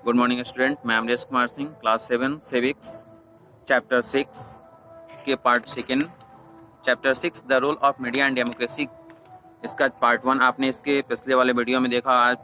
Good morning student, मैं Amresh Kumar Singh, class 7 civics chapter 6 के part second. Chapter 6 the role of media and democracy, इसका part 1 आपने इसके पिछले वाले वीडियो में देखा। आज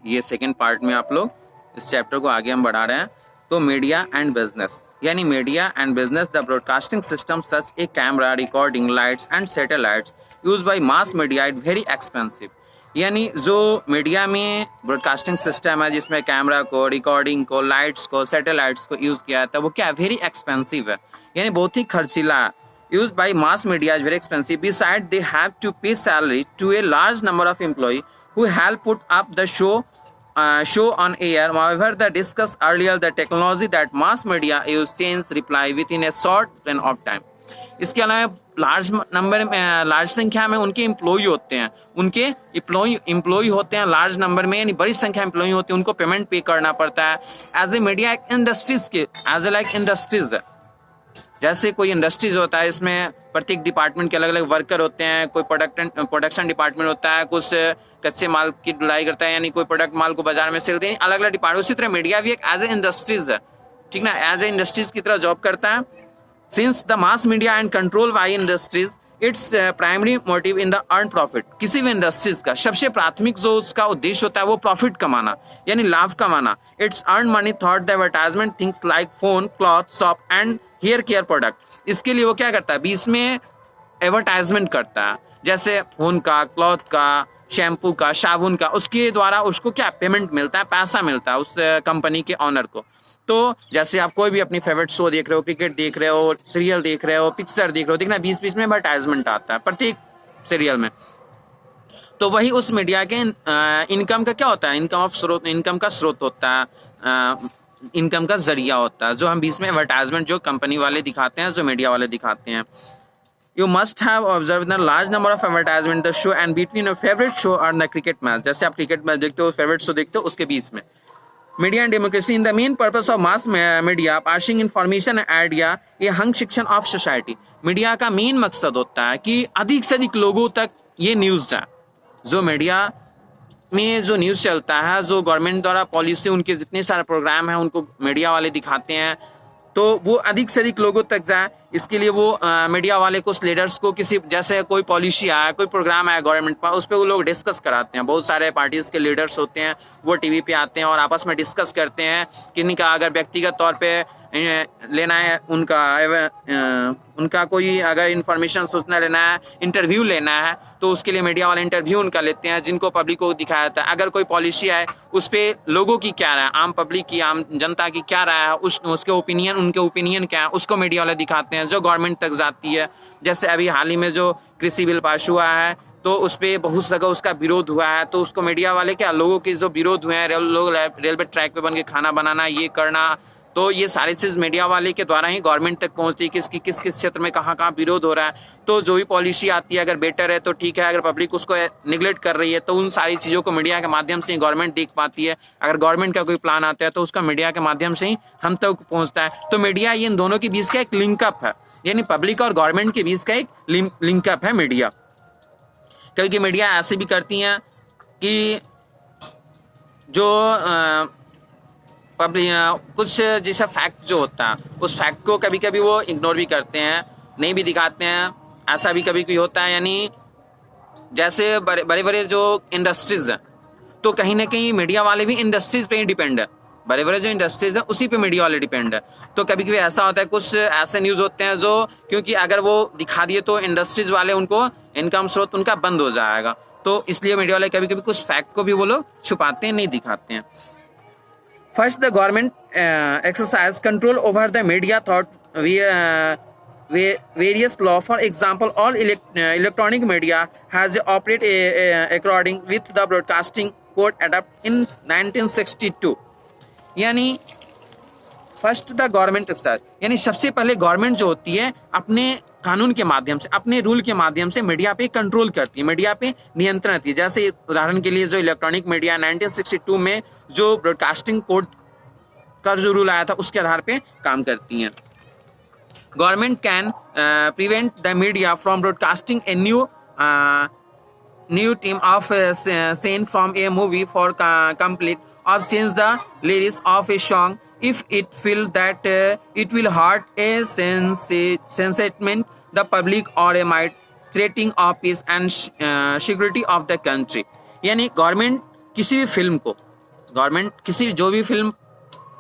ये सेकेंड पार्ट में आप लोग इस चैप्टर को आगे हम बढ़ा रहे हैं। तो मीडिया एंड बिजनेस, यानी media and business the broadcasting system such A camera, recording, lights and satellites use by mass media it very expensive. यानी जो मीडिया में ब्रॉडकास्टिंग सिस्टम है जिसमें कैमरा को, रिकॉर्डिंग को, लाइट्स को, सैटेलाइट्स को यूज़ किया जाता है, वो क्या वेरी एक्सपेंसिव है, यानी बहुत ही खर्चीला है। Used by mass media is very expensive. Besides, they have to pay salary to a large number of employees who help put up the show on air. However, the discussed earlier the technology that mass media use change reply within a short span of time. इसके अलावा large संख्या में उनके employ होते हैं, उनके employ होते हैं लार्ज नंबर में, यानी बड़ी संख्या एम्प्लॉय होते हैं, उनको पेमेंट पे करना पड़ता है। एज ए मीडिया इंडस्ट्रीज के एज ए लाइक इंडस्ट्रीज, जैसे कोई इंडस्ट्रीज होता है, इसमें प्रत्येक डिपार्टमेंट के अलग अलग वर्कर होते हैं। कोई प्रोडक्शन डिपार्टमेंट होता है, कुछ कच्चे माल की ढुलाई करता है, यानी कोई प्रोडक्ट माल को बाजार में सेल दें, अलग अलग डिपार्टमेंट। उसी तरह मीडिया भी एक एज ए इंडस्ट्रीज है, ठीक ना, एज ए इंडस्ट्रीज की तरह जॉब करता है। Since the mass media and control by industries its primary motive in the earn profit. किसी भी इंडस्ट्रीज का सबसे प्राथमिक जो उसका उद्देश्य होता है वो प्रॉफिट कमाना, यानी लाभ कमाना। It's earn money thought the advertisement things like phone, cloth, shop and hair care product. इसके लिए वो क्या करता है, बीच में एडवर्टाइजमेंट करता है, जैसे फोन का, क्लॉथ का, शैम्पू का, साबुन का, उसके द्वारा उसको क्या पेमेंट मिलता है, पैसा मिलता है उस कंपनी के ऑनर को। तो जैसे आप कोई भी अपनी फेवरेट शो देख रहे हो, क्रिकेट देख रहे हो, सीरियल देख रहे हो, पिक्चर देख रहे हो, देखना बीच बीच में एडवर्टाइजमेंट आता है प्रत्येक सीरियल में। तो वही उस मीडिया के इनकम का क्या होता है, इनकम का स्रोत होता है, इनकम का जरिया होता है, जो हम बीच में एडवर्टाइजमेंट जो कंपनी वाले दिखाते हैं, जो मीडिया वाले दिखाते हैं। You must have observed the large number of advertisement the show and between a favorite show और the cricket match। जैसे आप क्रिकेट मैच देखते हो, फेवरेट शो देखते हो, उसके बीच में। Media and democracy in the main purpose of mass media passing information idea ये हंग शिक्षण ऑफ सोसाइटी। मीडिया का मेन मकसद होता है कि अधिक से अधिक लोगों तक ये न्यूज़ जाए। जो मीडिया में जो न्यूज़ चलता है, जो गवर्नमेंट द्वारा पॉलिसी, उनके जितने सारे प्रोग्राम हैं उनको मीडिया वाले दिखाते हैं, तो वो अधिक से अधिक लोगों तक जाए। इसके लिए वो मीडिया वाले कुछ लीडर्स को, किसी जैसे कोई पॉलिसी आया, कोई प्रोग्राम आया गवर्नमेंट पर, उस पर वो लोग डिस्कस कराते हैं। बहुत सारे पार्टीज के लीडर्स होते हैं, वो टीवी पे आते हैं और आपस में डिस्कस करते हैं कि का अगर व्यक्तिगत तौर पे लेना है, उनका कोई अगर इंफॉर्मेशन सूचना लेना है, इंटरव्यू लेना है, तो उसके लिए मीडिया वाले इंटरव्यू उनका लेते हैं, जिनको पब्लिक को दिखाया जाता है। अगर कोई पॉलिसी आए, उस पर लोगों की क्या राय, आम पब्लिक की, आम जनता की क्या राय है, उसके उनके ओपिनियन क्या है, उसको मीडिया वाले दिखाते हैं, जो गवर्नमेंट तक जाती है। जैसे अभी हाल ही में जो कृषि बिल पास हुआ है, तो उस पर बहुत जगह उसका विरोध हुआ है, तो उसको मीडिया वाले क्या, लोगों के जो विरोध हुए हैं, लोग रेलवे ट्रैक पे बन के खाना बनाना, ये करना, तो ये सारी चीज़ मीडिया वाले के द्वारा ही गवर्नमेंट तक पहुंचती है, किस किस क्षेत्र में कहाँ विरोध हो रहा है। तो जो भी पॉलिसी आती है अगर बेटर है तो ठीक है, अगर पब्लिक उसको निगलेक्ट कर रही है तो उन सारी चीज़ों को मीडिया के माध्यम से ही गवर्नमेंट देख पाती है। अगर गवर्नमेंट का कोई प्लान आता है तो उसका मीडिया के माध्यम से ही हम तक पहुँचता है। तो मीडिया ये इन दोनों के बीच का एक लिंकअप है, यानी पब्लिक और गवर्नमेंट के बीच का एक लिंकअप है मीडिया। क्योंकि मीडिया ऐसे भी करती हैं कि जो कुछ जैसा फैक्ट जो होता है, उस फैक्ट को कभी कभी वो इग्नोर भी करते हैं, नहीं भी दिखाते हैं। ऐसा भी कभी कभी होता है, यानी जैसे बड़े बड़े जो इंडस्ट्रीज हैं, तो कहीं ना कहीं मीडिया वाले भी इंडस्ट्रीज पे ही डिपेंड है। बड़े बड़े जो इंडस्ट्रीज हैं उसी पे मीडिया वाले डिपेंड है। तो कभी कभी ऐसा होता है, कुछ ऐसे न्यूज़ होते हैं जो, क्योंकि अगर वो दिखा दिए तो इंडस्ट्रीज वाले, उनको इनकम स्रोत उनका बंद हो जाएगा, तो इसलिए मीडिया वाले कभी कभी कुछ फैक्ट को भी वो लोग छुपाते हैं, नहीं दिखाते हैं। First, the government exercise control over the media thought various law. For example, all electronic media has operate according with the broadcasting code adopted in 1962. यानी फर्स्ट द गवर्नमेंट एक्सरसाइज, यानी सबसे पहले गवर्नमेंट जो होती है अपने कानून के माध्यम से, अपने रूल के माध्यम से मीडिया पे कंट्रोल करती है, मीडिया पे नियंत्रण करती है। जैसे उदाहरण के लिए जो इलेक्ट्रॉनिक मीडिया 1962 में जो ब्रॉडकास्टिंग कोड का जो रूल आया था, उसके आधार पे काम करती हैं। Government can prevent the media from broadcasting a new team of scene from a movie for complete or change the lyrics of a song if it feels that it will hurt a sentiment, the public, or a might threatening of peace and security of the country. यानी government किसी भी film को, government किसी जो भी film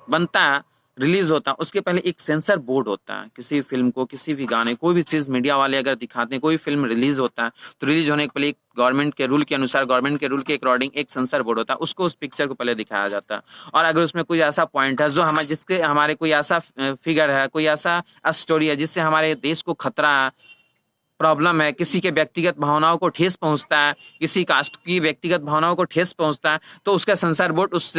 बनता है, release होता है, उसके पहले एक सेंसर बोर्ड होता है. किसी फिल्म को, किसी भी गाने, कोई भी चीज मीडिया वाले अगर दिखाते हैं, कोई फिल्म रिलीज होता है तो रिलीज होने के पहले एक गवर्नमेंट के रूल के अनुसार, गवर्नमेंट के रूल के अकॉर्डिंग एक सेंसर बोर्ड होता है, उसको उस पिक्चर को पहले दिखाया जाता है. और अगर उसमें कोई ऐसा पॉइंट है जो हमारे, जिसके हमारे कोई ऐसा फिगर है, कोई ऐसा स्टोरी है जिससे हमारे देश को खतरा है, प्रॉब्लम है, किसी के व्यक्तिगत भावनाओं को ठेस पहुंचता है, किसी कास्ट की व्यक्तिगत भावनाओं को ठेस पहुंचता है, तो उसका सेंसर बोर्ड उस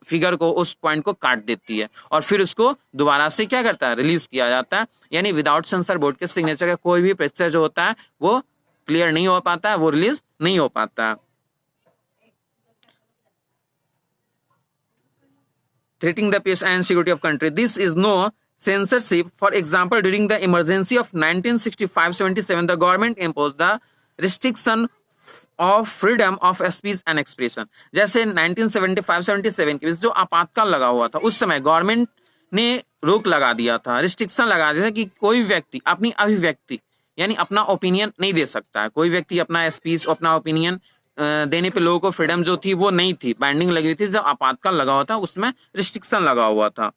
फिगर को, उस पॉइंट को काट देती है और फिर उसको दोबारा से क्या करता है, रिलीज किया जाता है. यानी विदाउट सेंसर बोर्ड के सिग्नेचर का कोई भी पिक्चर जो होता है वो क्लियर नहीं हो पाता है, वो रिलीज नहीं हो पाता है. Threatening the peace and security of country. This is no censorship. For example, during the emergency of 1965-77, the government imposed the restriction of freedom of speech and expression. जैसे 1975-77 के बीच जो आपातकाल लगा हुआ था, उस समय गवर्नमेंट ने रोक लगा दिया था, रिस्ट्रिक्शन लगा दिया था कि कोई व्यक्ति अपनी अभिव्यक्ति यानी अपना ओपिनियन नहीं दे सकता है. कोई व्यक्ति अपना स्पीच, अपना ओपिनियन देने पे लोगों को फ्रीडम जो थी वो नहीं थी, बैंडिंग लगी हुई थी. जब आपातकाल लगा हुआ था उसमें रिस्ट्रिक्शन लगा हुआ था.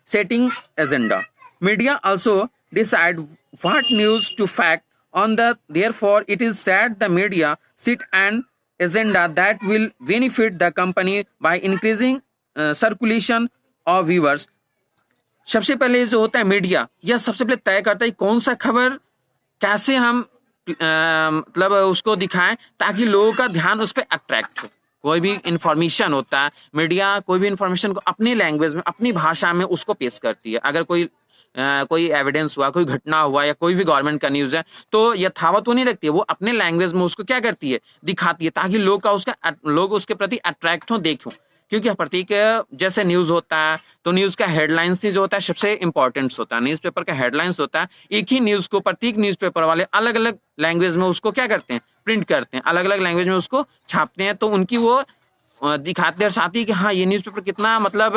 Setting agenda. Media also decide what news to fact on the, therefore it is said the media set an agenda that will benefit the company by increasing circulation of viewers. सबसे पहले जो होता है media, यह सबसे पहले तय करता है कौन सा खबर कैसे हम मतलब उसको दिखाएं ताकि लोगों का ध्यान उस पर अट्रैक्ट हो. कोई भी इंफॉर्मेशन होता है, मीडिया कोई भी इंफॉर्मेशन को अपनी लैंग्वेज में, अपनी भाषा में उसको पेश करती है. अगर कोई एविडेंस हुआ, कोई घटना हुआ या कोई भी गवर्नमेंट का न्यूज है तो यथावत वो नहीं रखती है, वो अपने लैंग्वेज में उसको क्या करती है, दिखाती है ताकि लोग उसके प्रति अट्रैक्ट हो, देखो. क्योंकि प्रत्येक जैसे न्यूज होता है तो न्यूज का हेडलाइंस जो होता है सबसे इंपॉर्टेंट होता है. न्यूज़पेपर का हेडलाइंस होता है, एक ही न्यूज को प्रत्येक न्यूज़पेपर वाले अलग अलग लैंग्वेज में उसको क्या करते हैं, प्रिंट करते हैं, अलग अलग लैंग्वेज में उसको छापते हैं. तो उनकी वो दिखाते दर्शाती है कि हाँ ये न्यूज़पेपर कितना मतलब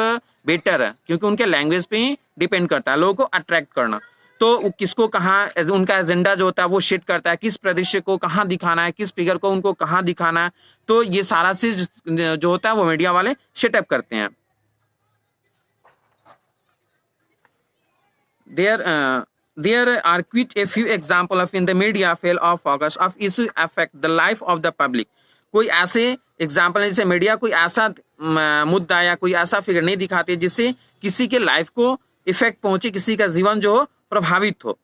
बेटर है, क्योंकि उनके लैंग्वेज पे ही डिपेंड करता है लोगों को अट्रैक्ट करना. तो किसको कहाँ, उनका एजेंडा जो होता है वो सेट करता है, किस प्रदेश को कहाँ दिखाना है, किस फिगर को उनको कहाँ दिखाना है. तो ये सारा चीज जो होता है वो मीडिया वाले सेटअप करते हैं. There are quite a few examples of in the media fail of focus of issues affect the life of the public. कोई ऐसे एग्जाम्पल है जिसे मीडिया कोई ऐसा मुद्दा या कोई ऐसा फिगर नहीं दिखाते जिससे किसी के लाइफ को इफेक्ट पहुंचे, किसी का जीवन जो हो प्रभावित हो.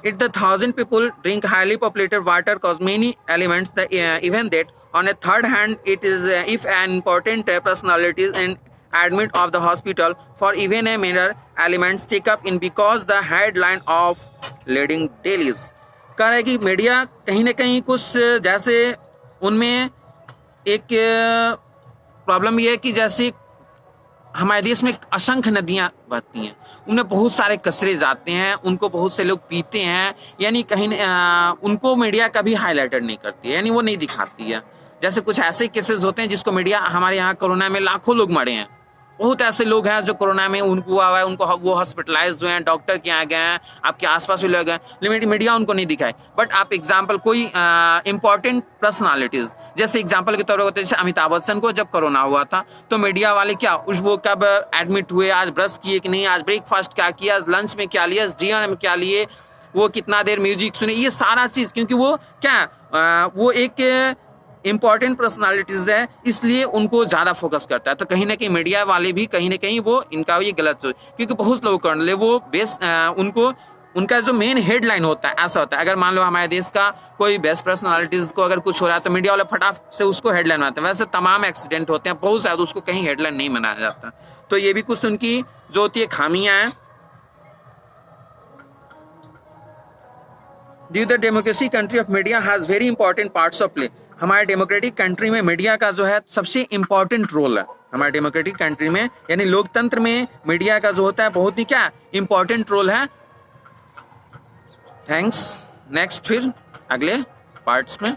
If the 1,000 people drink highly populated water cause many elements, even that on a third hand it is if an important personality is in admit of the hospital for even a minor elements check up in because the headline of leading dailies. कह रहा है कि media कहीं ना कहीं कुछ जैसे उनमें एक प्रॉब्लम ये है कि जैसे हमारे देश में असंख्य नदियां बहती हैं, उनमें बहुत सारे कचरे जाते हैं, उनको बहुत से लोग पीते हैं, यानी कहीं उनको मीडिया कभी हाईलाइटेड नहीं करती है, यानी वो नहीं दिखाती है. जैसे कुछ ऐसे केसेस होते हैं जिसको मीडिया, हमारे यहाँ कोरोना में लाखों लोग मरे हैं, बहुत ऐसे लोग हैं जो कोरोना में उनको हुआ है, उनको वो हॉस्पिटलाइज हुए हैं, डॉक्टर के यहाँ गए हैं, आपके आसपास भी लोग हैं, लेकिन मीडिया उनको नहीं दिखाए. बट आप एग्जाम्पल कोई इंपॉर्टेंट पर्सनालिटीज, जैसे एग्जाम्पल के तौर पर होते हैं, जैसे अमिताभ बच्चन को जब कोरोना हुआ था तो मीडिया वाले क्या वो कब एडमिट हुए, आज ब्रश किए कि नहीं, आज ब्रेकफास्ट क्या किया, आज लंच में क्या लिया, डिनर में क्या लिए, वो कितना देर म्यूजिक सुने, ये सारा चीज, क्योंकि वो क्या वो एक इंपॉर्टेंट पर्सनालिटीज है, इसलिए उनको ज्यादा फोकस करता है. तो कहीं ना कहीं मीडिया वाले भी कहीं ना कहीं वो इनका ये गलत सोच, क्योंकि बहुत लोग कर ले वो बेस्ट उनको उनका जो मेन हेडलाइन होता है ऐसा होता है. अगर मान लो हमारे देश का कोई बेस्ट पर्सनालिटीज को अगर कुछ हो रहा है तो मीडिया वाले फटाफट से उसको हेडलाइन बनाते हैं. वैसे तमाम एक्सीडेंट होते हैं बहुत ज्यादा, उसको कहीं हेडलाइन नहीं बनाया जाता. तो ये भी कुछ उनकी जो होती है खामियां हैं. Due the democracy country of media has very important parts of play. हमारे डेमोक्रेटिक कंट्री में मीडिया का जो है सबसे इंपॉर्टेंट रोल है. हमारे डेमोक्रेटिक कंट्री में यानी लोकतंत्र में मीडिया का जो होता है बहुत ही क्या इंपॉर्टेंट रोल है. थैंक्स. नेक्स्ट फिर अगले पार्ट्स में